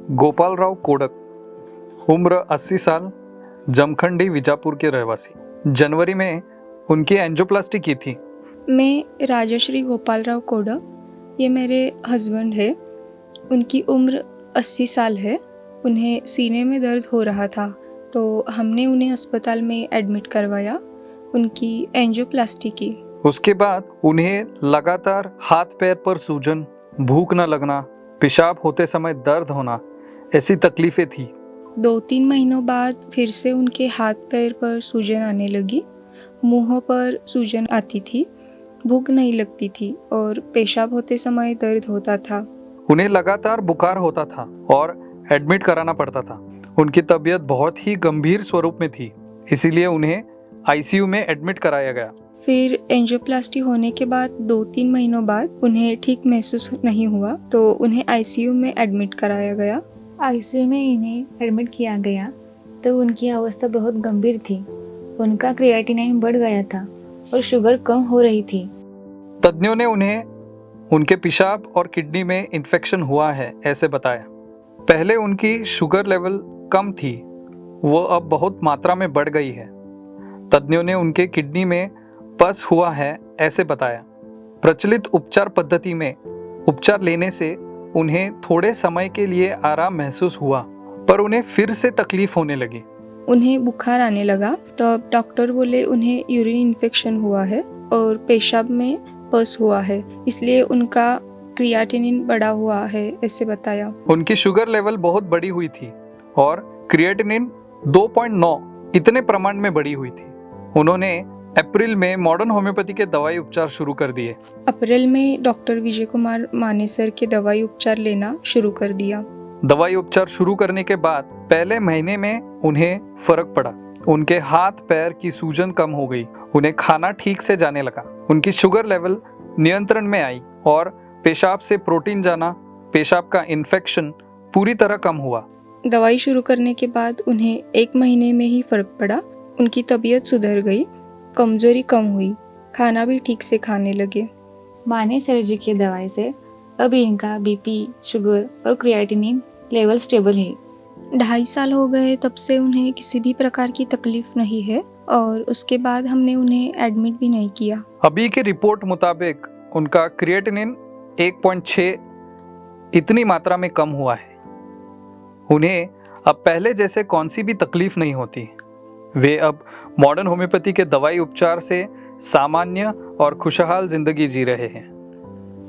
Gopalrao Kodak, उम्र 80 साल, जमखंडी विजापुर के रहवासी। जनवरी में उनकी एंजियोप्लास्टी की थी। मैं राजश्री गोपालराव कोडक, ये मेरे हस्बैंड है। उनकी उम्र 80 साल है। उन्हें सीने में दर्द हो रहा था तो हमने उन्हें अस्पताल में एडमिट करवाया, उनकी एंजियोप्लास्टी की। उसके बाद उन्हें लगातार हाथ पैर पर सूजन, भूख न लगना, पेशाब होते समय दर्द होना, ऐसी तकलीफें थी। 2-3 महीनों बाद फिर से उनके हाथ पैर पर सूजन आने लगी, मुंह पर सूजन आती थी, भूख नहीं लगती थी और पेशाब होते समय दर्द होता था। उन्हें लगातार बुखार होता था और एडमिट कराना पड़ता था। उनकी तबीयत बहुत ही गंभीर स्वरूप में थी, इसीलिए उन्हें आईसीयू में एडमिट कराया गया। फिर एंजियोप्लास्टी होने के बाद 2-3 महीनों बाद उन्हें ठीक महसूस नहीं हुआ तो उन्हें आईसीयू में एडमिट कराया गया। आईसीयू में इन्हें एडमिट किया गया तो उनकी अवस्था बहुत गंभीर थी। उनका क्रिएटिनिन बढ़ गया था और शुगर कम हो रही थी। तज्ञों ने उन्हें उनके पेशाब और किडनी में इन्फेक्शन हुआ है ऐसे बताया। पहले उनकी शुगर लेवल कम थी, वो अब बहुत मात्रा में बढ़ गई है। तज्ञों ने उनके किडनी में पस हुआ है ऐसे बताया। प्रचलित उपचार पद्धति में उपचार लेने से उन्हें थोड़े समय के लिए आराम महसूस हुआ, पर उन्हें फिर से तकलीफ होने लगी। उन्हें बुखार आने लगा तब डॉक्टर बोले उन्हें यूरिन इन्फेक्शन हुआ है और पेशाब में पस हुआ है, इसलिए उनका क्रिएटिनिन बढ़ा हुआ है ऐसे बताया। उनकी शुगर लेवल बहुत बढ़ी हुई थी और क्रिएटिनिन 2.9 इतने प्रमाण में बढ़ी हुई थी। उन्होंने अप्रैल में मॉडर्न होम्योपैथी के दवाई उपचार शुरू कर दिए। अप्रैल में डॉक्टर विजय कुमार मानेसर के दवाई उपचार लेना शुरू कर दिया। दवाई उपचार शुरू करने के बाद पहले महीने में उन्हें फर्क पड़ा। उनके हाथ पैर की सूजन कम हो गई, उन्हें खाना ठीक से जाने लगा, उनकी शुगर लेवल नियंत्रण में आई और पेशाब से प्रोटीन जाना, पेशाब का इन्फेक्शन पूरी तरह कम हुआ। दवाई शुरू करने के बाद उन्हें 1 महीने में ही फर्क पड़ा। उनकी तबीयत सुधर गई, कमजोरी कम हुई, खाना भी ठीक से खाने लगे। मानेसर जी की दवाई से अब इनका बीपी, शुगर और क्रिएटिनिन लेवल स्टेबल है। 2.5 साल हो गए तब से उन्हें किसी भी प्रकार की तकलीफ नहीं है और उसके बाद हमने उन्हें एडमिट भी नहीं किया। अभी की रिपोर्ट मुताबिक उनका क्रिएटिनिन 1.6 इतनी मात्रा में कम हुआ है। उन्हें अब पहले जैसे कौन सी भी तकलीफ नहीं होती। वे अब मॉडर्न होम्योपैथी के दवाई उपचार से सामान्य और खुशहाल जिंदगी जी रहे हैं।